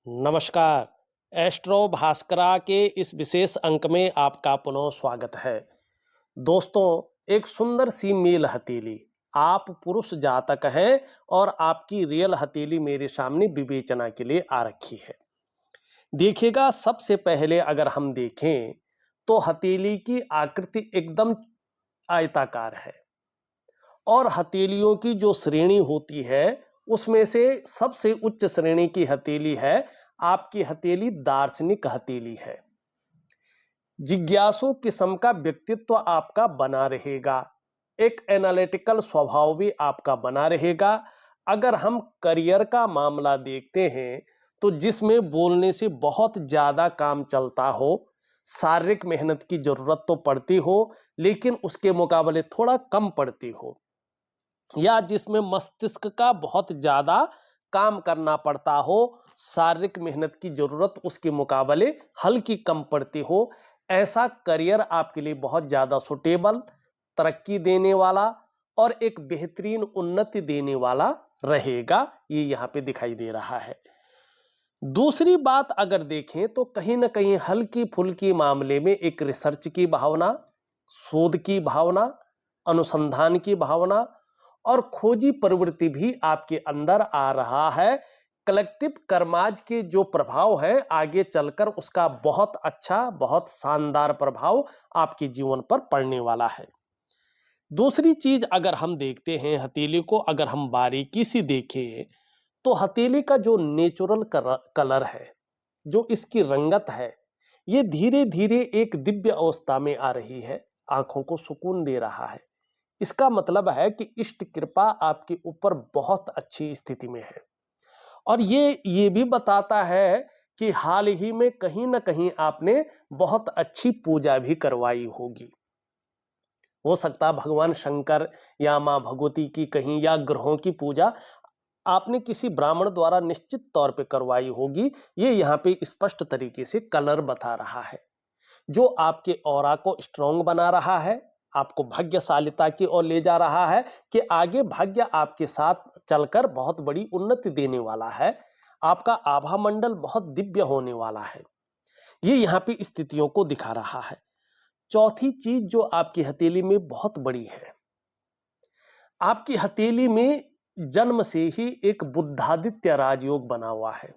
नमस्कार। एस्ट्रो भास्करा के इस विशेष अंक में आपका पुनः स्वागत है। दोस्तों, एक सुंदर सी मेल हथेली, आप पुरुष जातक हैं और आपकी रियल हथेली मेरे सामने विवेचना के लिए आ रखी है। देखिएगा, सबसे पहले अगर हम देखें तो हथेली की आकृति एकदम आयताकार है और हथेलियों की जो श्रेणी होती है उसमें से सबसे उच्च श्रेणी की हथेली है आपकी हथेली, दार्शनिक हथेली है। जिज्ञासु किस्म का व्यक्तित्व आपका बना रहेगा, एक एनालिटिकल स्वभाव भी आपका बना रहेगा। अगर हम करियर का मामला देखते हैं तो जिसमें बोलने से बहुत ज्यादा काम चलता हो, शारीरिक मेहनत की जरूरत तो पड़ती हो लेकिन उसके मुकाबले थोड़ा कम पड़ती हो, या जिसमें मस्तिष्क का बहुत ज्यादा काम करना पड़ता हो, शारीरिक मेहनत की जरूरत उसके मुकाबले हल्की कम पड़ती हो, ऐसा करियर आपके लिए बहुत ज्यादा सुटेबल, तरक्की देने वाला और एक बेहतरीन उन्नति देने वाला रहेगा। ये यहां पे दिखाई दे रहा है। दूसरी बात अगर देखें तो कहीं ना कहीं हल्की फुल्की मामले में एक रिसर्च की भावना, शोध की भावना, अनुसंधान की भावना और खोजी प्रवृत्ति भी आपके अंदर आ रहा है। कलेक्टिव कर्माज के जो प्रभाव है आगे चलकर उसका बहुत अच्छा, बहुत शानदार प्रभाव आपके जीवन पर पड़ने वाला है। दूसरी चीज अगर हम देखते हैं हथेली को, अगर हम बारीकी से देखें तो हथेली का जो नेचुरल कलर है, जो इसकी रंगत है, ये धीरे धीरे एक दिव्य अवस्था में आ रही है, आंखों को सुकून दे रहा है। इसका मतलब है कि इष्ट कृपा आपके ऊपर बहुत अच्छी स्थिति में है और ये भी बताता है कि हाल ही में कहीं ना कहीं आपने बहुत अच्छी पूजा भी करवाई होगी। हो सकता है भगवान शंकर या मां भगवती की कहीं, या ग्रहों की पूजा आपने किसी ब्राह्मण द्वारा निश्चित तौर पे करवाई होगी। ये यहाँ पे स्पष्ट तरीके से कलर बता रहा है, जो आपके ऑरा को स्ट्रॉन्ग बना रहा है, आपको भाग्यशालिता की ओर ले जा रहा है कि आगे भाग्य आपके साथ चलकर बहुत बड़ी उन्नति देने वाला है। आपका आभा मंडल बहुत दिव्य होने वाला है। ये यहाँ पे स्थितियों को दिखा रहा है। चौथी चीज जो आपकी हथेली में बहुत बड़ी है, आपकी हथेली में जन्म से ही एक बुद्धादित्य राजयोग बना हुआ है।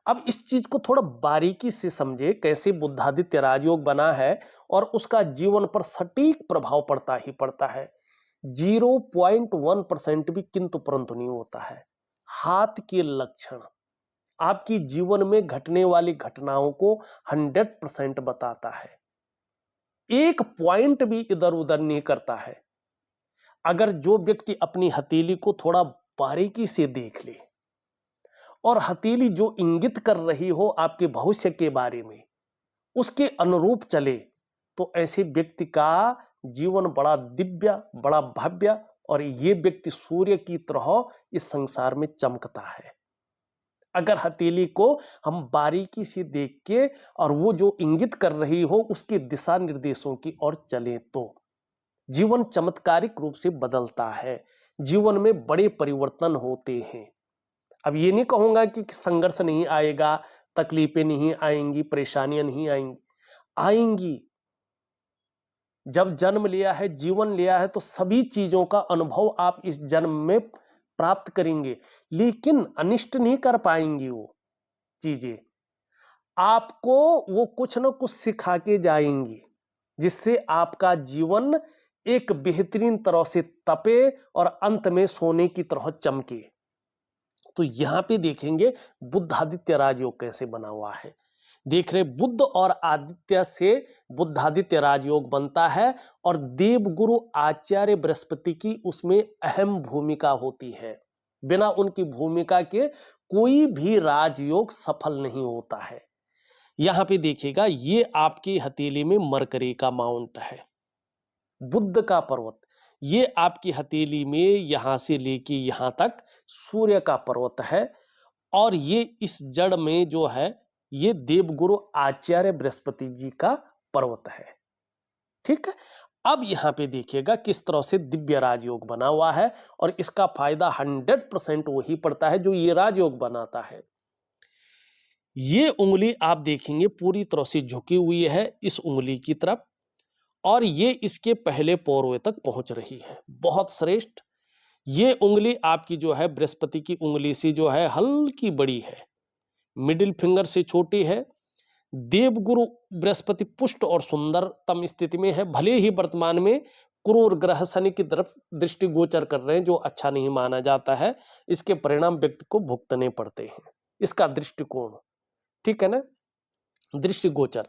अब इस चीज को थोड़ा बारीकी से समझे, कैसे बुद्धादित्य राजयोग बना है और उसका जीवन पर सटीक प्रभाव पड़ता ही पड़ता है। 0.1% भी किंतु परंतु नहीं होता है। हाथ के लक्षण आपकी जीवन में घटने वाली घटनाओं को 100% बताता है, एक पॉइंट भी इधर उधर नहीं करता है। अगर जो व्यक्ति अपनी हथेली को थोड़ा बारीकी से देख ले और हथेली जो इंगित कर रही हो आपके भविष्य के बारे में, उसके अनुरूप चले, तो ऐसे व्यक्ति का जीवन बड़ा दिव्य, बड़ा भव्य और ये व्यक्ति सूर्य की तरह इस संसार में चमकता है। अगर हथेली को हम बारीकी से देख के और वो जो इंगित कर रही हो उसके दिशा निर्देशों की ओर चले तो जीवन चमत्कारिक रूप से बदलता है, जीवन में बड़े परिवर्तन होते हैं। अब ये नहीं कहूंगा कि संघर्ष नहीं आएगा, तकलीफें नहीं आएंगी, परेशानियां नहीं आएंगी, आएंगी। जब जन्म लिया है, जीवन लिया है, तो सभी चीजों का अनुभव आप इस जन्म में प्राप्त करेंगे, लेकिन अनिष्ट नहीं कर पाएंगी वो चीजें। आपको वो कुछ ना कुछ सिखा के जाएंगी, जिससे आपका जीवन एक बेहतरीन तरह से तपे और अंत में सोने की तरह चमके। तो यहां पे देखेंगे बुद्ध आदित्य राजयोग कैसे बना हुआ है। देख रहे, बुद्ध और आदित्य से बुद्धादित्य राजयोग बनता है और देवगुरु आचार्य बृहस्पति की उसमें अहम भूमिका होती है। बिना उनकी भूमिका के कोई भी राजयोग सफल नहीं होता है। यहां पे देखिएगा, ये आपकी हथेली में मरकरी का माउंट है, बुद्ध का पर्वत। ये आपकी हथेली में यहां से लेके यहां तक सूर्य का पर्वत है और ये इस जड़ में जो है ये देवगुरु आचार्य बृहस्पति जी का पर्वत है। ठीक है। अब यहां पे देखिएगा किस तरह से दिव्य राजयोग बना हुआ है और इसका फायदा 100% वही पड़ता है जो ये राजयोग बनाता है। ये उंगली आप देखेंगे पूरी तरह से झुकी हुई है इस उंगली की तरफ, और ये इसके पहले पोरवे तक पहुंच रही है। बहुत श्रेष्ठ। ये उंगली आपकी जो है बृहस्पति की उंगली से जो है हल्की बड़ी है, मिडिल फिंगर से छोटी है। देवगुरु बृहस्पति पुष्ट और सुंदरतम स्थिति में है, भले ही वर्तमान में क्रूर ग्रह शनि की तरफ दृष्टि गोचर कर रहे हैं, जो अच्छा नहीं माना जाता है। इसके परिणाम व्यक्ति को भुगतने पड़ते हैं, इसका दृष्टिकोण, ठीक है ना, दृष्टिगोचर।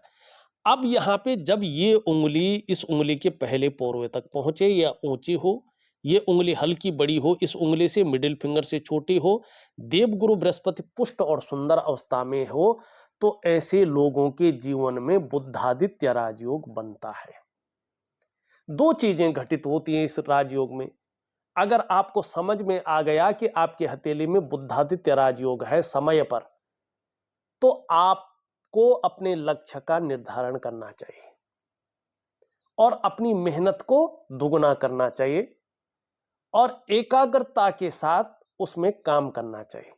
अब यहां पे जब ये उंगली इस उंगली के पहले पोरवे तक पहुंचे या ऊंची हो, ये उंगली हल्की बड़ी हो, इस उंगली से मिडिल फिंगर से छोटी हो, देवगुरु बृहस्पति पुष्ट और सुंदर अवस्था में हो, तो ऐसे लोगों के जीवन में बुद्धादित्य राजयोग बनता है। दो चीजें घटित होती हैं इस राजयोग में। अगर आपको समझ में आ गया कि आपके हथेली में बुद्धादित्य राजयोग है समय पर, तो आपको अपने लक्ष्य का निर्धारण करना चाहिए और अपनी मेहनत को दुगना करना चाहिए और एकाग्रता के साथ उसमें काम करना चाहिए।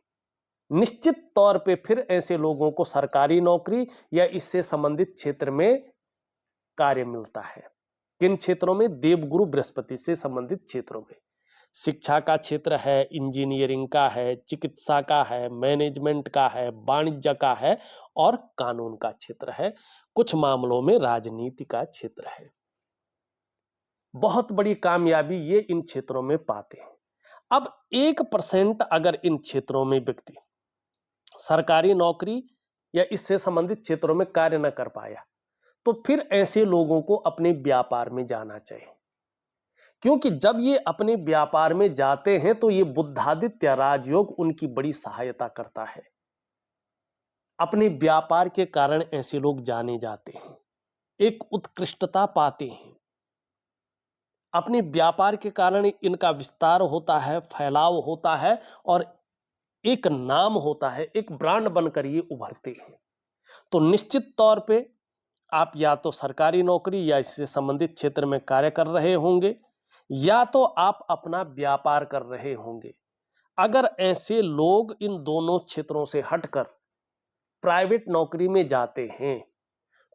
निश्चित तौर पे फिर ऐसे लोगों को सरकारी नौकरी या इससे संबंधित क्षेत्र में कार्य मिलता है। किन क्षेत्रों में? देवगुरु बृहस्पति से संबंधित क्षेत्रों में। शिक्षा का क्षेत्र है, इंजीनियरिंग का है, चिकित्सा का है, मैनेजमेंट का है, वाणिज्य का है और कानून का क्षेत्र है। कुछ मामलों में राजनीति का क्षेत्र है। बहुत बड़ी कामयाबी ये इन क्षेत्रों में पाते हैं। अब 1% अगर इन क्षेत्रों में व्यक्ति सरकारी नौकरी या इससे संबंधित क्षेत्रों में कार्य न कर पाया, तो फिर ऐसे लोगों को अपने व्यापार में जाना चाहिए, क्योंकि जब ये अपने व्यापार में जाते हैं तो ये बुद्धादित्य राजयोग उनकी बड़ी सहायता करता है। अपने व्यापार के कारण ऐसे लोग जाने जाते हैं, एक उत्कृष्टता पाते हैं। अपने व्यापार के कारण इनका विस्तार होता है, फैलाव होता है और एक नाम होता है, एक ब्रांड बनकर ये उभरते हैं। तो निश्चित तौर पे आप या तो सरकारी नौकरी या इससे संबंधित क्षेत्र में कार्य कर रहे होंगे, या तो आप अपना व्यापार कर रहे होंगे। अगर ऐसे लोग इन दोनों क्षेत्रों से हटकर प्राइवेट नौकरी में जाते हैं,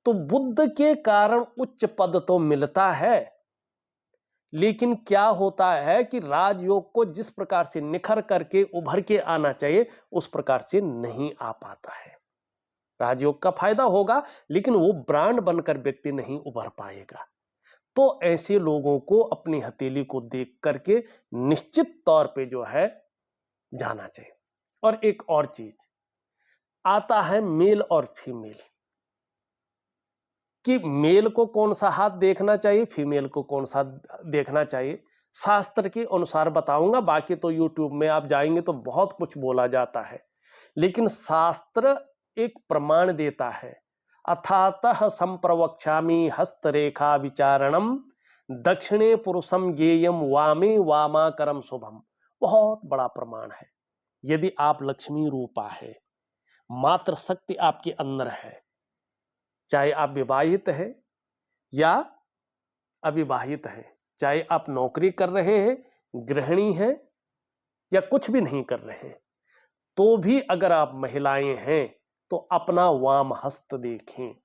तो बुद्ध के कारण उच्च पद तो मिलता है, लेकिन क्या होता है कि राजयोग को जिस प्रकार से निखर करके उभर के आना चाहिए उस प्रकार से नहीं आ पाता है। राजयोग का फायदा होगा, लेकिन वो ब्रांड बनकर व्यक्ति नहीं उभर पाएगा। तो ऐसे लोगों को अपनी हथेली को देख करके निश्चित तौर पे जो है जाना चाहिए। और एक और चीज आता है मेल और फीमेल, कि मेल को कौन सा हाथ देखना चाहिए, फीमेल को कौन सा देखना चाहिए। शास्त्र के अनुसार बताऊंगा, बाकी तो यूट्यूब में आप जाएंगे तो बहुत कुछ बोला जाता है, लेकिन शास्त्र एक प्रमाण देता है। अथातः संप्रवक्ष्यामि हस्तरेखा विचारणम दक्षिणे पुरुषम ज्ञेयम वामे वामाकरम शुभम। बहुत बड़ा प्रमाण है। यदि आप लक्ष्मी रूपा है, मात्र शक्ति आपके अंदर है, चाहे आप विवाहित हैं या अविवाहित हैं, चाहे आप नौकरी कर रहे हैं, गृहिणी हैं या कुछ भी नहीं कर रहे हैं, तो भी अगर आप महिलाएं हैं तो अपना वाम हस्त देखें।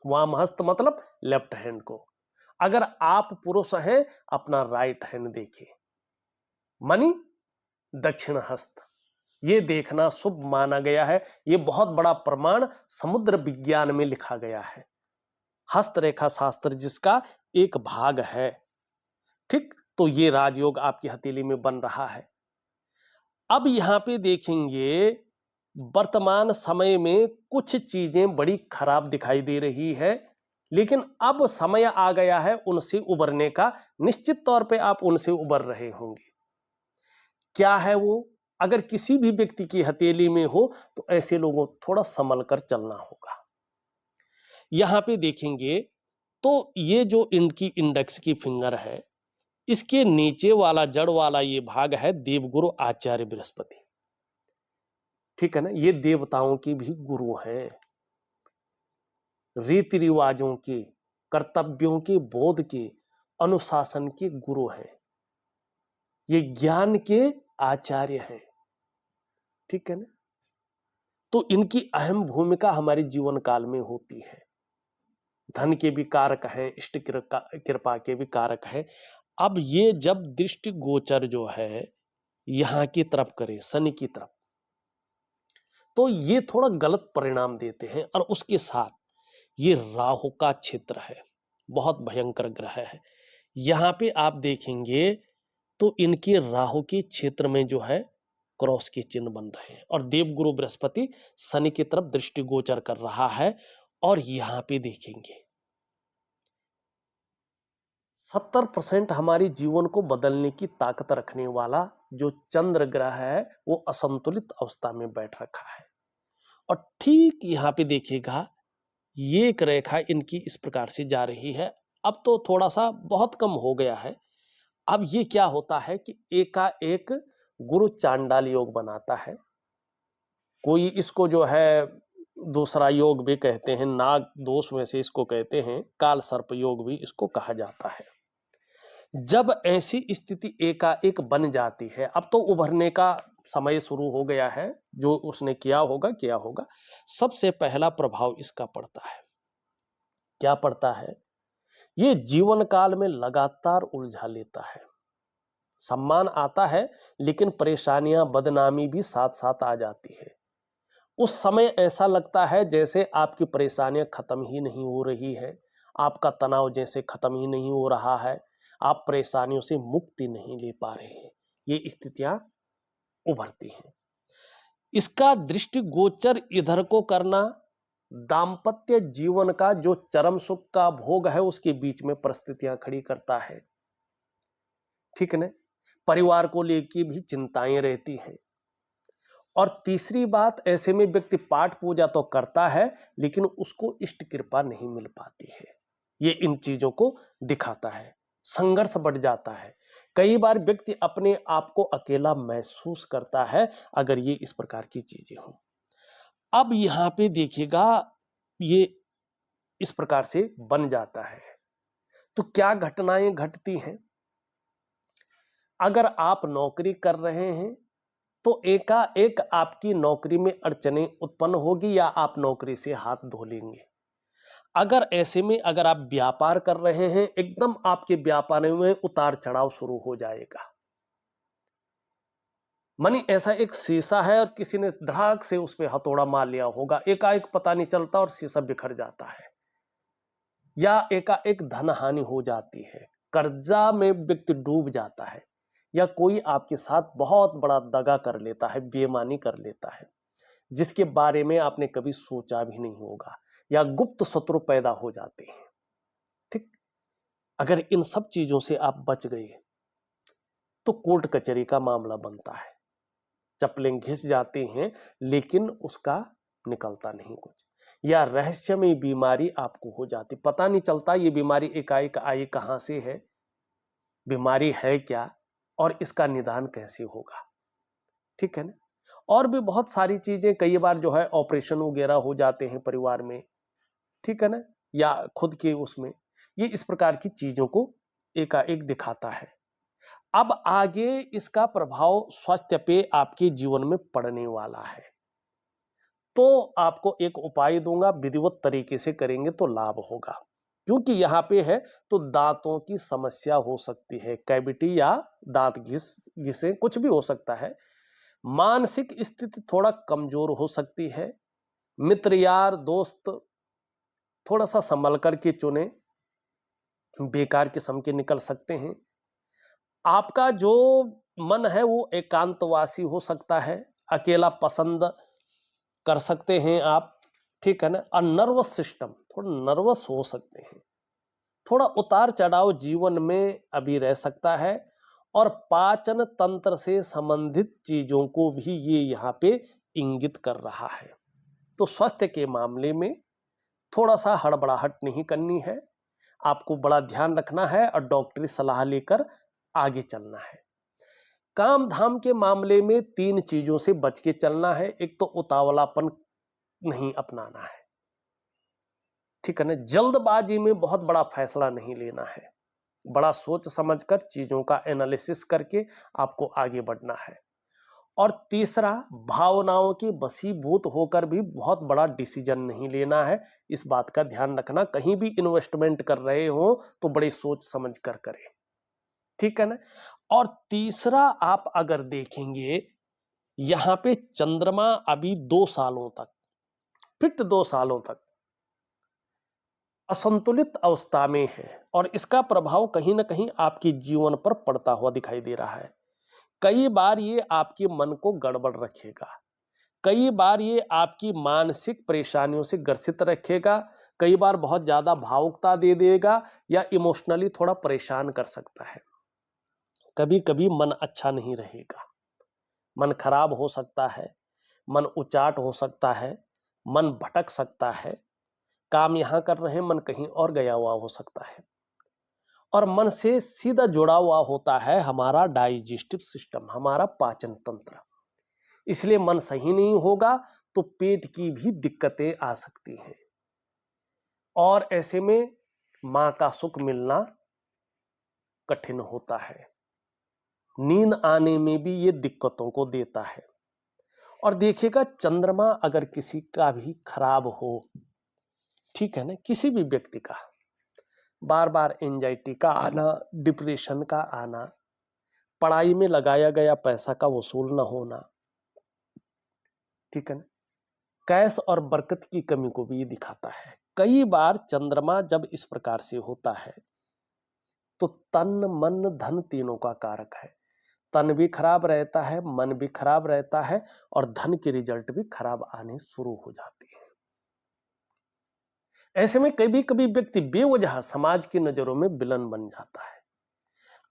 वाम हस्त मतलब लेफ्ट हैंड को। अगर आप पुरुष हैं, अपना राइट हैंड देखें, मानी दक्षिण हस्त। ये देखना शुभ माना गया है। ये बहुत बड़ा प्रमाण समुद्र विज्ञान में लिखा गया है, हस्तरेखा शास्त्र जिसका एक भाग है। ठीक, तो ये राजयोग आपकी हथेली में बन रहा है। अब यहां पे देखेंगे वर्तमान समय में कुछ चीजें बड़ी खराब दिखाई दे रही है, लेकिन अब समय आ गया है उनसे उबरने का। निश्चित तौर पे आप उनसे उबर रहे होंगे। क्या है वो? अगर किसी भी व्यक्ति की हथेली में हो तो ऐसे लोगों थोड़ा संभल कर चलना होगा। यहां पे देखेंगे तो ये जो इनकी इंडेक्स की फिंगर है, इसके नीचे वाला जड़ वाला ये भाग है देवगुरु आचार्य बृहस्पति। ठीक है ना, ये देवताओं की भी गुरु हैं, रीति रिवाजों के, कर्तव्यों के, बोध के, अनुशासन के गुरु हैं, ये ज्ञान के आचार्य हैं। ठीक है ना। तो इनकी अहम भूमिका हमारे जीवन काल में होती है। धन के भी कारक है, इष्ट कृपा के भी कारक है। अब ये जब दृष्टि गोचर जो है यहां की तरफ करे, शनि की तरफ, तो ये थोड़ा गलत परिणाम देते हैं। और उसके साथ ये राहु का क्षेत्र है, बहुत भयंकर ग्रह है। यहां पे आप देखेंगे तो इनके राहु के क्षेत्र में जो है क्रॉस के चिन्ह बन रहे हैं, और देवगुरु बृहस्पति शनि की तरफ दृष्टि गोचर कर रहा है। और यहां पे देखेंगे 70% हमारे जीवन को बदलने की ताकत रखने वाला जो चंद्र ग्रह है वो असंतुलित अवस्था में बैठ रखा है। और ठीक यहां पे देखिएगा ये एक रेखा इनकी इस प्रकार से जा रही है। अब तो थोड़ा सा बहुत कम हो गया है। अब ये क्या होता है कि एकाएक गुरु चांडाल योग बनाता है। कोई इसको जो है दूसरा योग भी कहते हैं, नाग दोष में से इसको कहते हैं, काल सर्प योग भी इसको कहा जाता है। जब ऐसी स्थिति एकाएक बन जाती है, अब तो उभरने का समय शुरू हो गया है। जो उसने किया होगा। सबसे पहला प्रभाव इसका पड़ता है, क्या पड़ता है? ये जीवन काल में लगातार उलझा लेता है। सम्मान आता है लेकिन परेशानियां, बदनामी भी साथ साथ आ जाती है। उस समय ऐसा लगता है जैसे आपकी परेशानियां खत्म ही नहीं हो रही है, आपका तनाव जैसे खत्म ही नहीं हो रहा है, आप परेशानियों से मुक्ति नहीं ले पा रहे हैं। ये स्थितियां उभरती हैं। इसका दृष्टिगोचर इधर को करना दाम्पत्य जीवन का जो चरम सुख का भोग है उसके बीच में परिस्थितियां खड़ी करता है। ठीक है, परिवार को लेकर भी चिंताएं रहती हैं। और तीसरी बात, ऐसे में व्यक्ति पाठ पूजा तो करता है लेकिन उसको इष्ट कृपा नहीं मिल पाती है। ये इन चीजों को दिखाता है। संघर्ष बढ़ जाता है। कई बार व्यक्ति अपने आप को अकेला महसूस करता है अगर ये इस प्रकार की चीजें हों। अब यहां पे देखिएगा ये इस प्रकार से बन जाता है तो क्या घटनाएं घटती हैं? अगर आप नौकरी कर रहे हैं तो एकाएक आपकी नौकरी में अड़चनें उत्पन्न होगी या आप नौकरी से हाथ धो लेंगे। अगर ऐसे में अगर आप व्यापार कर रहे हैं, एकदम आपके व्यापार में उतार चढ़ाव शुरू हो जाएगा। मानी ऐसा एक शीशा है और किसी ने धड़ाक से उस पर हथौड़ा मार लिया होगा, एकाएक पता नहीं चलता और शीशा बिखर जाता है, या एकाएक धन हानि हो जाती है, कर्जा में व्यक्ति डूब जाता है, या कोई आपके साथ बहुत बड़ा दगा कर लेता है, बेईमानी कर लेता है जिसके बारे में आपने कभी सोचा भी नहीं होगा, या गुप्त शत्रु पैदा हो जाते हैं। ठीक, अगर इन सब चीजों से आप बच गए तो कोर्ट कचहरी का मामला बनता है। चप्पलें घिस जाती हैं लेकिन उसका निकलता नहीं कुछ, या रहस्यमय बीमारी आपको हो जाती, पता नहीं चलता ये बीमारी एकाएक आई कहां से है, बीमारी है क्या और इसका निदान कैसे होगा। ठीक है ना। और भी बहुत सारी चीजें, कई बार जो है ऑपरेशन वगैरह हो जाते हैं परिवार में, ठीक है ना, या खुद के उसमें, ये इस प्रकार की चीजों को एकाएक दिखाता है। अब आगे इसका प्रभाव स्वास्थ्य पे आपके जीवन में पड़ने वाला है, तो आपको एक उपाय दूंगा, विधिवत तरीके से करेंगे तो लाभ होगा। क्योंकि यहां पे है तो दांतों की समस्या हो सकती है, कैविटी या दांत घिसे कुछ भी हो सकता है। मानसिक स्थिति थोड़ा कमजोर हो सकती है। मित्र यार दोस्त थोड़ा सा संभल करके चुने, बेकार किस्म के निकल सकते हैं। आपका जो मन है वो एकांतवासी हो सकता है, अकेला पसंद कर सकते हैं आप। ठीक है ना। और नर्वस सिस्टम थोड़ा नर्वस हो सकते हैं, थोड़ा उतार चढ़ाव जीवन में अभी रह सकता है। और पाचन तंत्र से संबंधित चीजों को भी ये यहाँ पे इंगित कर रहा है। तो स्वास्थ्य के मामले में थोड़ा सा हड़बड़ाहट नहीं करनी है, आपको बड़ा ध्यान रखना है और डॉक्टरी सलाह लेकर आगे चलना है। काम धाम के मामले में 3 चीजों से बच के चलना है। एक तो उतावलापन नहीं अपनाना है, ठीक है ना। जल्दबाजी में बहुत बड़ा फैसला नहीं लेना है, बड़ा सोच समझकर चीजों का एनालिसिस करके आपको आगे बढ़ना है। और तीसरा, भावनाओं की वशीभूत होकर भी बहुत बड़ा डिसीजन नहीं लेना है। इस बात का ध्यान रखना, कहीं भी इन्वेस्टमेंट कर रहे हो तो बड़ी सोच समझ कर करें, ठीक है ना। और तीसरा, आप अगर देखेंगे यहां पे चंद्रमा अभी 2 सालों तक, फिट 2 सालों तक असंतुलित अवस्था में है और इसका प्रभाव कहीं ना कहीं आपके जीवन पर पड़ता हुआ दिखाई दे रहा है। कई बार ये आपके मन को गड़बड़ रखेगा, कई बार ये आपकी मानसिक परेशानियों से ग्रसित रखेगा, कई बार बहुत ज्यादा भावुकता दे देगा या इमोशनली थोड़ा परेशान कर सकता है। कभी कभी मन अच्छा नहीं रहेगा, मन खराब हो सकता है, मन उचाट हो सकता है, मन भटक सकता है, काम यहां कर रहे हैं मन कहीं और गया हुआ हो सकता है। और मन से सीधा जुड़ा हुआ होता है हमारा डाइजेस्टिव सिस्टम, हमारा पाचन तंत्र। इसलिए मन सही नहीं होगा तो पेट की भी दिक्कतें आ सकती हैं और ऐसे में मां का सुख मिलना कठिन होता है। नींद आने में भी ये दिक्कतों को देता है। और देखिएगा, चंद्रमा अगर किसी का भी खराब हो, ठीक है ना, किसी भी व्यक्ति का बार बार एंजाइटी का आना, डिप्रेशन का आना, पढ़ाई में लगाया गया पैसा का वसूल न होना, ठीक है ना, कैश और बरकत की कमी को भी ये दिखाता है। कई बार चंद्रमा जब इस प्रकार से होता है तो तन मन धन तीनों का कारक है। तन भी खराब रहता है, मन भी खराब रहता है और धन के रिजल्ट भी खराब आने शुरू हो जाते हैं। ऐसे में कभी कभी व्यक्ति बेवजह समाज की नजरों में विलन बन जाता है।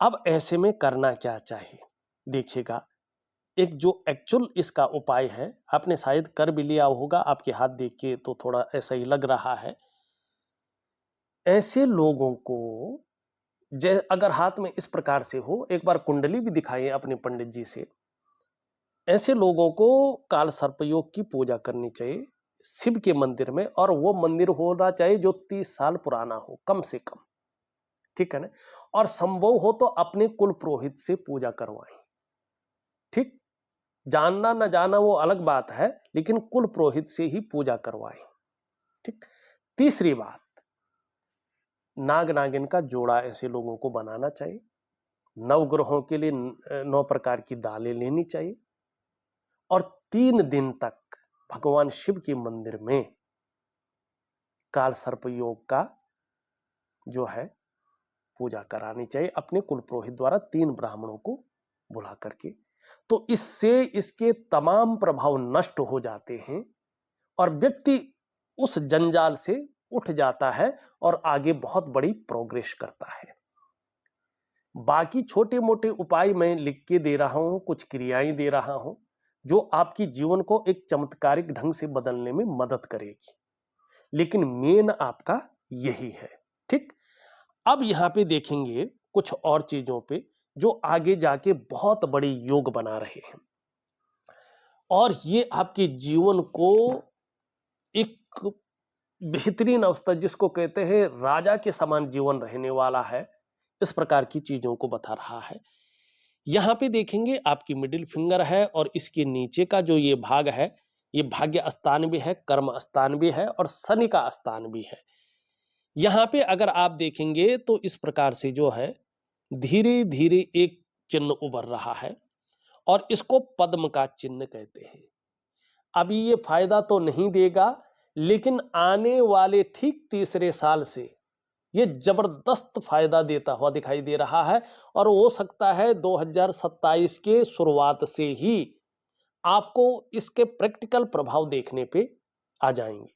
अब ऐसे में करना क्या चाहिए? देखिएगा, एक जो एक्चुअल इसका उपाय है, आपने शायद कर भी लिया होगा, आपके हाथ देख के तो थोड़ा ऐसा ही लग रहा है। ऐसे लोगों को अगर हाथ में इस प्रकार से हो, एक बार कुंडली भी दिखाइए अपने पंडित जी से। ऐसे लोगों को काल सर्पयोग की पूजा करनी चाहिए शिव के मंदिर में, और वो मंदिर होना चाहिए जो 30 साल पुराना हो कम से कम, ठीक है ना। और संभव हो तो अपने कुल पुरोहित से पूजा करवाएं, ठीक। जानना न जाना वो अलग बात है, लेकिन कुल पुरोहित से ही पूजा करवाएं, ठीक। तीसरी बात, नाग नागिन का जोड़ा ऐसे लोगों को बनाना चाहिए। नवग्रहों के लिए 9 प्रकार की दालें लेनी चाहिए और 3 दिन तक भगवान शिव के मंदिर में काल सर्प योग का जो है पूजा करानी चाहिए अपने कुल पुरोहित द्वारा, 3 ब्राह्मणों को बुला करके। तो इससे इसके तमाम प्रभाव नष्ट हो जाते हैं और व्यक्ति उस जंजाल से उठ जाता है और आगे बहुत बड़ी प्रोग्रेस करता है। बाकी छोटे मोटे उपाय मैं लिख के दे रहा हूं, कुछ क्रियाएं दे रहा हूं जो आपकी जीवन को एक चमत्कारिक ढंग से बदलने में मदद करेगी, लेकिन मेन आपका यही है, ठीक। अब यहां पे देखेंगे कुछ और चीजों पे जो आगे जाके बहुत बड़ी योग बना रहे हैं और ये आपके जीवन को एक बेहतरीन अवस्था, जिसको कहते हैं राजा के समान जीवन रहने वाला है, इस प्रकार की चीजों को बता रहा है। यहां पे देखेंगे आपकी मिडिल फिंगर है और इसके नीचे का जो ये भाग है, ये भाग्य स्थान भी है, कर्म स्थान भी है और शनि का स्थान भी है। यहां पे अगर आप देखेंगे तो इस प्रकार से जो है धीरे धीरे एक चिन्ह उभर रहा है और इसको पद्म का चिन्ह कहते हैं। अभी ये फायदा तो नहीं देगा, लेकिन आने वाले ठीक तीसरे साल से ये जबरदस्त फायदा देता हुआ दिखाई दे रहा है और हो सकता है 2027 के शुरुआत से ही आपको इसके प्रैक्टिकल प्रभाव देखने पे आ जाएंगे।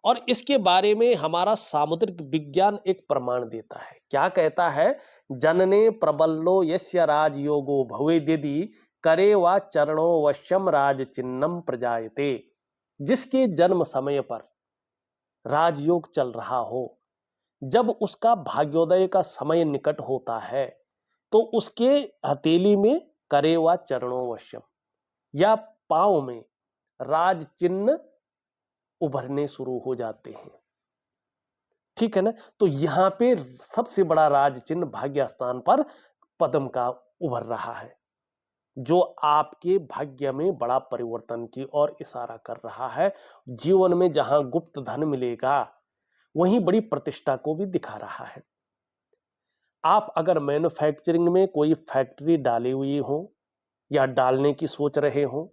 और इसके बारे में हमारा सामुद्रिक विज्ञान एक प्रमाण देता है। क्या कहता है? जनने प्रबल्लो यस्य राजयोगो भवेद्यदि करे वा चरणो वश्यम राज चिन्नम प्रजायते। जिसके जन्म समय पर राजयोग चल रहा हो, जब उसका भाग्योदय का समय निकट होता है तो उसके हथेली में करे वा चरणो वश्यम या पांव में राज चिन्ह उभरने शुरू हो जाते हैं, ठीक है ना। तो यहां पे सबसे बड़ा राज चिन्ह भाग्य स्थान पर पद्म का उभर रहा है। जो आपके भाग्य में बड़ा परिवर्तन की ओर इशारा कर रहा है। जीवन में जहां गुप्त धन मिलेगा, वहीं बड़ी प्रतिष्ठा को भी दिखा रहा है। आप अगर मैन्युफैक्चरिंग में कोई फैक्ट्री डाली हुई हो या डालने की सोच रहे हो,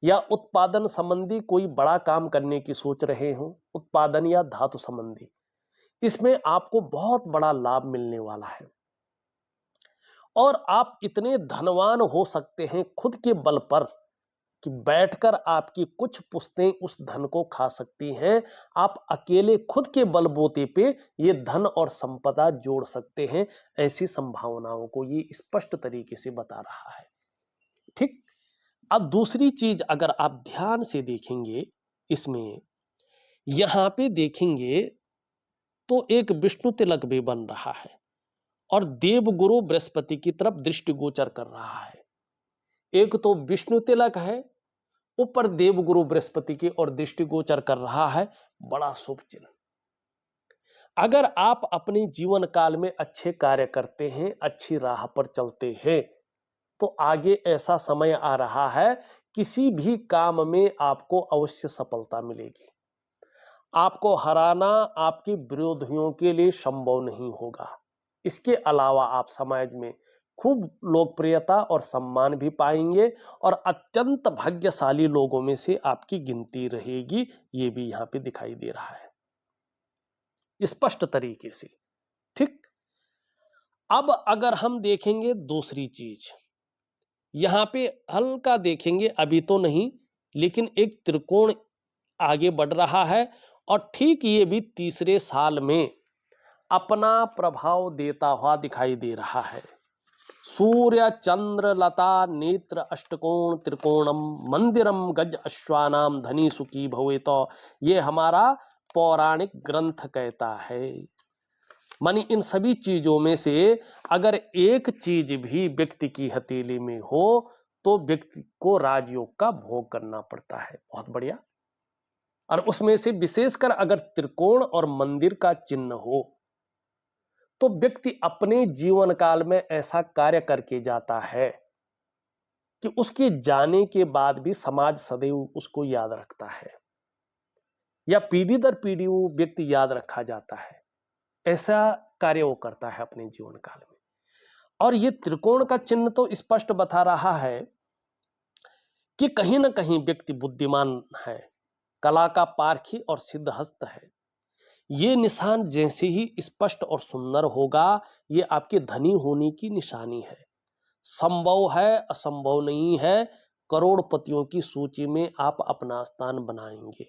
या उत्पादन संबंधी कोई बड़ा काम करने की सोच रहे हो, उत्पादन या धातु संबंधी, इसमें आपको बहुत बड़ा लाभ मिलने वाला है। और आप इतने धनवान हो सकते हैं खुद के बल पर कि बैठकर आपकी कुछ पुश्तें उस धन को खा सकती हैं। आप अकेले खुद के बलबूते पे ये धन और संपदा जोड़ सकते हैं। ऐसी संभावनाओं को ये स्पष्ट तरीके से बता रहा है। ठीक। अब दूसरी चीज अगर आप ध्यान से देखेंगे, इसमें यहां पे देखेंगे तो एक विष्णु तिलक भी बन रहा है और देवगुरु बृहस्पति की तरफ दृष्टिगोचर कर रहा है। एक तो विष्णु तिलक है, ऊपर देवगुरु बृहस्पति की ओर दृष्टिगोचर कर रहा है। बड़ा शुभ चिन्ह। अगर आप अपने जीवन काल में अच्छे कार्य करते हैं, अच्छी राह पर चलते हैं, तो आगे ऐसा समय आ रहा है, किसी भी काम में आपको अवश्य सफलता मिलेगी। आपको हराना आपके विरोधियों के लिए संभव नहीं होगा। इसके अलावा आप समाज में खूब लोकप्रियता और सम्मान भी पाएंगे और अत्यंत भाग्यशाली लोगों में से आपकी गिनती रहेगी। ये भी यहां पे दिखाई दे रहा है स्पष्ट तरीके से। ठीक। अब अगर हम देखेंगे दूसरी चीज, यहां पे हल्का देखेंगे, अभी तो नहीं, लेकिन एक त्रिकोण आगे बढ़ रहा है और ठीक ये भी तीसरे साल में अपना प्रभाव देता हुआ दिखाई दे रहा है। सूर्य चंद्र लता नेत्र अष्टकोण त्रिकोणम मंदिरम गज अश्वानाम धनी सुखी भवेत, ये हमारा पौराणिक ग्रंथ कहता है। मानी इन सभी चीजों में से अगर एक चीज भी व्यक्ति की हथेली में हो तो व्यक्ति को राजयोग का भोग करना पड़ता है। बहुत बढ़िया। और उसमें से विशेषकर अगर त्रिकोण और मंदिर का चिन्ह हो तो व्यक्ति अपने जीवन काल में ऐसा कार्य करके जाता है कि उसके जाने के बाद भी समाज सदैव उसको याद रखता है, या पीढ़ी दर पीढ़ी वो व्यक्ति याद रखा जाता है। ऐसा कार्य वो करता है अपने जीवन काल में। और ये त्रिकोण का चिन्ह तो स्पष्ट बता रहा है कि कहीं ना कहीं व्यक्ति बुद्धिमान है, कला का पारखी और सिद्धहस्त है। ये निशान जैसे ही स्पष्ट और सुंदर होगा, ये आपके धनी होने की निशानी है। संभव है, असंभव नहीं है, करोड़पतियों की सूची में आप अपना स्थान बनाएंगे।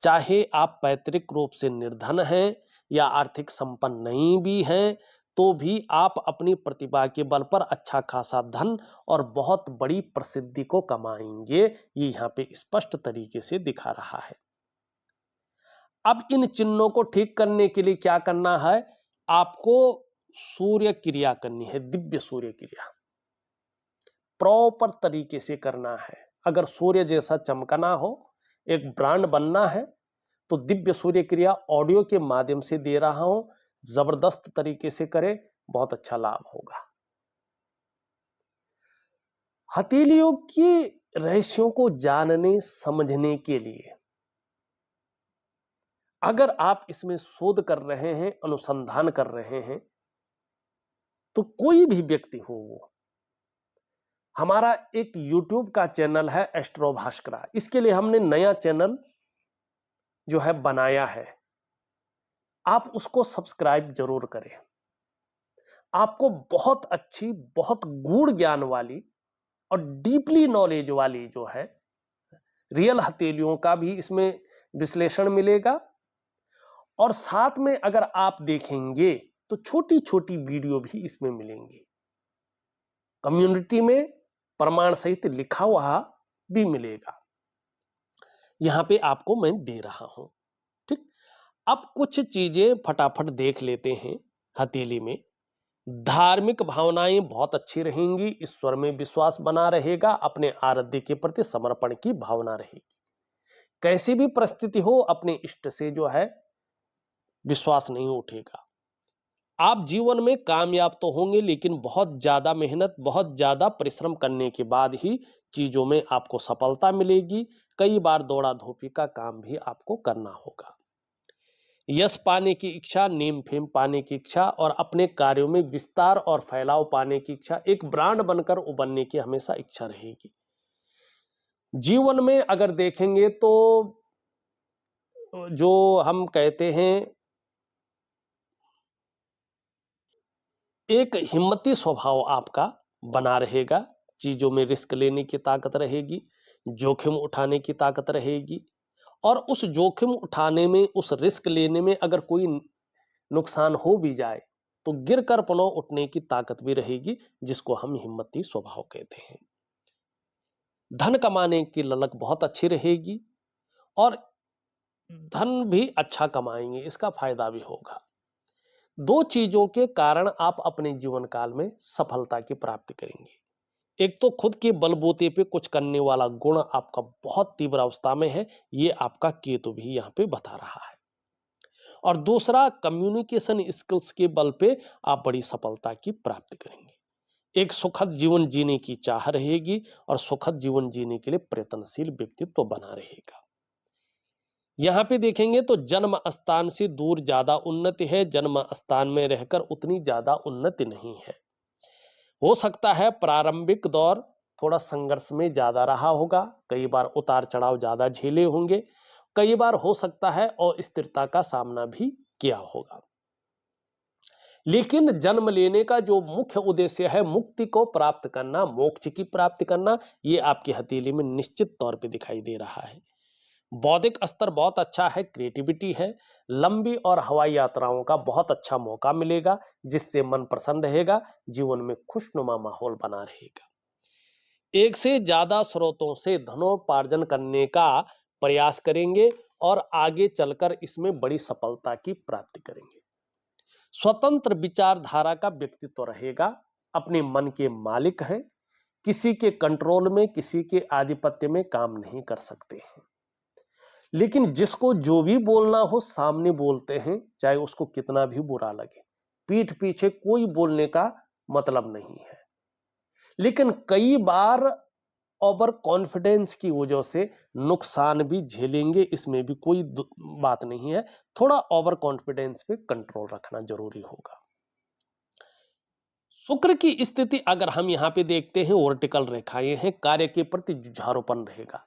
चाहे आप पैतृक रूप से निर्धन हैं या आर्थिक संपन्न नहीं भी हैं, तो भी आप अपनी प्रतिभा के बल पर अच्छा खासा धन और बहुत बड़ी प्रसिद्धि को कमाएंगे। ये यहाँ पे स्पष्ट तरीके से दिखा रहा है। अब इन चिन्हों को ठीक करने के लिए क्या करना है? आपको सूर्य क्रिया करनी है, दिव्य सूर्य क्रिया प्रॉपर तरीके से करना है। अगर सूर्य जैसा चमकना हो, एक ब्रांड बनना है, तो दिव्य सूर्य क्रिया ऑडियो के माध्यम से दे रहा हूं, जबरदस्त तरीके से करें, बहुत अच्छा लाभ होगा। हथेलियों की रहस्यों को जानने समझने के लिए अगर आप इसमें शोध कर रहे हैं, अनुसंधान कर रहे हैं, तो कोई भी व्यक्ति हो, वो हमारा एक YouTube का चैनल है एस्ट्रो भास्करा, इसके लिए हमने नया चैनल जो है बनाया है। आप उसको सब्सक्राइब जरूर करें। आपको बहुत अच्छी, बहुत गूढ़ ज्ञान वाली और डीपली नॉलेज वाली जो है रियल हथेलियों का भी इसमें विश्लेषण मिलेगा। और साथ में अगर आप देखेंगे तो छोटी छोटी वीडियो भी इसमें मिलेंगी। कम्युनिटी में प्रमाण सहित लिखा हुआ भी मिलेगा, यहां पे आपको मैं दे रहा हूं। ठीक। अब कुछ चीजें फटाफट देख लेते हैं। हथेली में धार्मिक भावनाएं बहुत अच्छी रहेंगी, ईश्वर में विश्वास बना रहेगा, अपने आराध्य के प्रति समर्पण की भावना रहेगी। कैसी भी परिस्थिति हो, अपने इष्ट से जो है विश्वास नहीं उठेगा। आप जीवन में कामयाब तो होंगे, लेकिन बहुत ज्यादा मेहनत, बहुत ज्यादा परिश्रम करने के बाद ही चीजों में आपको सफलता मिलेगी। कई बार दौड़ा धूपी का काम भी आपको करना होगा। यश पाने की इच्छा, नेम फेम पाने की इच्छा और अपने कार्यों में विस्तार और फैलाव पाने की इच्छा, एक ब्रांड बनकर उभरने की हमेशा इच्छा रहेगी। जीवन में अगर देखेंगे तो जो हम कहते हैं, एक हिम्मती स्वभाव आपका बना रहेगा। चीजों में रिस्क लेने की ताकत रहेगी, जोखिम उठाने की ताकत रहेगी, और उस जोखिम उठाने में, उस रिस्क लेने में अगर कोई नुकसान हो भी जाए तो गिरकर पुनः उठने की ताकत भी रहेगी, जिसको हम हिम्मती स्वभाव कहते हैं। धन कमाने की ललक बहुत अच्छी रहेगी और धन भी अच्छा कमाएंगे, इसका फायदा भी होगा। दो चीजों के कारण आप अपने जीवन काल में सफलता की प्राप्ति करेंगे। एक तो खुद के बलबूते पे कुछ करने वाला गुण आपका बहुत तीव्र अवस्था में है, ये आपका केतु भी यहां पे बता रहा है। और दूसरा, कम्युनिकेशन स्किल्स के बल पे आप बड़ी सफलता की प्राप्ति करेंगे। एक सुखद जीवन जीने की चाह रहेगी और सुखद जीवन जीने के लिए प्रयत्नशील व्यक्तित्व बना रहेगा। यहां पे देखेंगे तो जन्म स्थान से दूर ज्यादा उन्नति है, जन्म स्थान में रहकर उतनी ज्यादा उन्नति नहीं है। हो सकता है प्रारंभिक दौर थोड़ा संघर्ष में ज्यादा रहा होगा, कई बार उतार चढ़ाव ज्यादा झेले होंगे, कई बार हो सकता है अस्थिरता का सामना भी किया होगा। लेकिन जन्म लेने का जो मुख्य उद्देश्य है, मुक्ति को प्राप्त करना, मोक्ष की प्राप्ति करना, ये आपकी हथेली में निश्चित तौर पे दिखाई दे रहा है। बौद्धिक स्तर बहुत अच्छा है, क्रिएटिविटी है, लंबी और हवाई यात्राओं का बहुत अच्छा मौका मिलेगा, जिससे मन प्रसन्न रहेगा, जीवन में खुशनुमा माहौल बना रहेगा। एक से ज्यादा स्रोतों से धनोपार्जन करने का प्रयास करेंगे और आगे चलकर इसमें बड़ी सफलता की प्राप्ति करेंगे। स्वतंत्र विचारधारा का व्यक्तित्व रहेगा, अपने मन के मालिक हैं, किसी के कंट्रोल में, किसी के आधिपत्य में काम नहीं कर सकते हैं। लेकिन जिसको जो भी बोलना हो सामने बोलते हैं, चाहे उसको कितना भी बुरा लगे। पीठ पीछे कोई बोलने का मतलब नहीं है। लेकिन कई बार ओवर कॉन्फिडेंस की वजह से नुकसान भी झेलेंगे, इसमें भी कोई बात नहीं है। थोड़ा ओवर कॉन्फिडेंस पे कंट्रोल रखना जरूरी होगा। शुक्र की स्थिति अगर हम यहां पे देखते हैं, वर्टिकल रेखाएं हैं, कार्य के प्रति जुझारूपन रहेगा।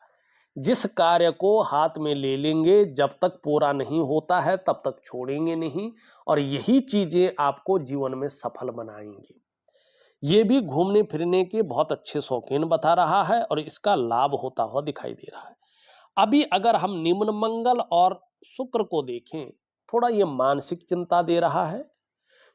जिस कार्य को हाथ में ले लेंगे, जब तक पूरा नहीं होता है तब तक छोड़ेंगे नहीं, और यही चीजें आपको जीवन में सफल बनाएंगी। ये भी घूमने फिरने के बहुत अच्छे शौकीन बता रहा है और इसका लाभ होता हुआ दिखाई दे रहा है। अभी अगर हम निम्न मंगल और शुक्र को देखें, थोड़ा ये मानसिक चिंता दे रहा है।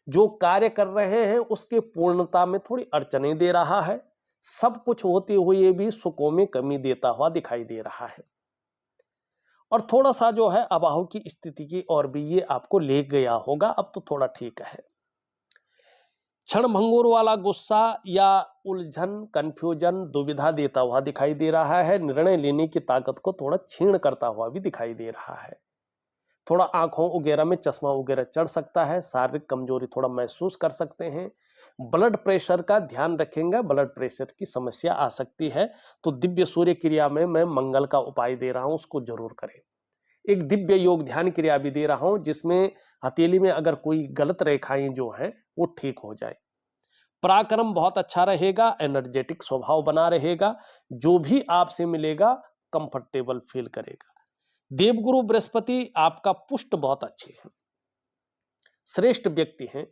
जो कार्य कर रहे हैं उसके पूर्णता में थोड़ी अड़चने दे रहा है। सब कुछ होते हुए भी सुखों में कमी देता हुआ दिखाई दे रहा है, और थोड़ा सा जो है अभाव की स्थिति की और भी ये आपको ले गया होगा। अब तो थोड़ा ठीक है। क्षण भंगुर वाला गुस्सा या उलझन, कंफ्यूजन, दुविधा देता हुआ दिखाई दे रहा है। निर्णय लेने की ताकत को थोड़ा क्षीण करता हुआ भी दिखाई दे रहा है। थोड़ा आंखों वगैरह में चश्मा वगैरह चढ़ सकता है, शारीरिक कमजोरी थोड़ा महसूस कर सकते हैं। ब्लड प्रेशर का ध्यान रखेंगे, ब्लड प्रेशर की समस्या आ सकती है, तो दिव्य सूर्य क्रिया में मैं मंगल का उपाय दे रहा हूं, उसको जरूर करें। एक दिव्य योग ध्यान क्रिया भी दे रहा हूं, जिसमें हथेली में अगर कोई गलत रेखाएं जो हैं वो ठीक हो जाए। पराक्रम बहुत अच्छा रहेगा, एनर्जेटिक स्वभाव बना रहेगा, जो भी आपसे मिलेगा कंफर्टेबल फील करेगा। देवगुरु बृहस्पति आपका पुष्ट बहुत अच्छे हैं, श्रेष्ठ व्यक्ति हैं,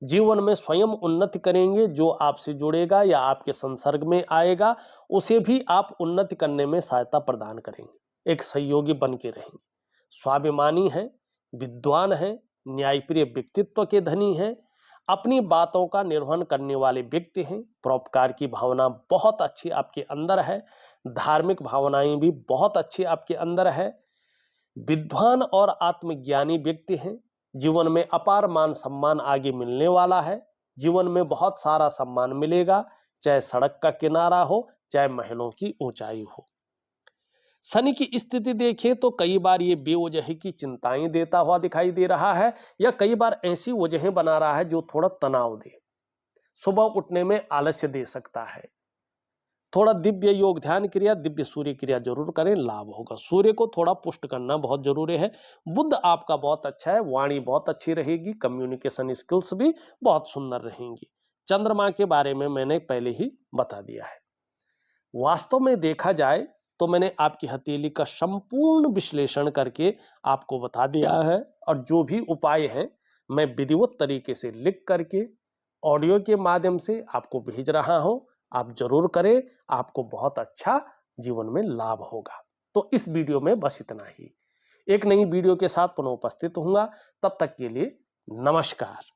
जीवन में स्वयं उन्नति करेंगे। जो आपसे जुड़ेगा या आपके संसर्ग में आएगा उसे भी आप उन्नति करने में सहायता प्रदान करेंगे, एक सहयोगी बन के रहेंगे। स्वाभिमानी हैं, विद्वान हैं, न्यायप्रिय व्यक्तित्व के धनी हैं, अपनी बातों का निर्वहन करने वाले व्यक्ति हैं। परोपकार की भावना बहुत अच्छी आपके अंदर है, धार्मिक भावनाएं भी बहुत अच्छी आपके अंदर है। विद्वान और आत्मज्ञानी व्यक्ति हैं, जीवन में अपार मान सम्मान आगे मिलने वाला है। जीवन में बहुत सारा सम्मान मिलेगा, चाहे सड़क का किनारा हो, चाहे महलों की ऊंचाई हो। शनि की स्थिति देखें तो कई बार ये बेवजह की चिंताएं देता हुआ दिखाई दे रहा है, या कई बार ऐसी वजहें बना रहा है जो थोड़ा तनाव दे, सुबह उठने में आलस्य दे सकता है। थोड़ा दिव्य योग ध्यान क्रिया, दिव्य सूर्य क्रिया जरूर करें, लाभ होगा। सूर्य को थोड़ा पुष्ट करना बहुत जरूरी है। बुध आपका बहुत अच्छा है, वाणी बहुत अच्छी रहेगी, कम्युनिकेशन स्किल्स भी बहुत सुंदर रहेंगी। चंद्रमा के बारे में मैंने पहले ही बता दिया है। वास्तव में देखा जाए तो मैंने आपकी हथेली का संपूर्ण विश्लेषण करके आपको बता दिया है, और जो भी उपाय हैं मैं विधिवत तरीके से लिख करके ऑडियो के माध्यम से आपको भेज रहा हूं। आप जरूर करें, आपको बहुत अच्छा जीवन में लाभ होगा। तो इस वीडियो में बस इतना ही। एक नई वीडियो के साथ पुनः उपस्थित होऊंगा, तब तक के लिए नमस्कार।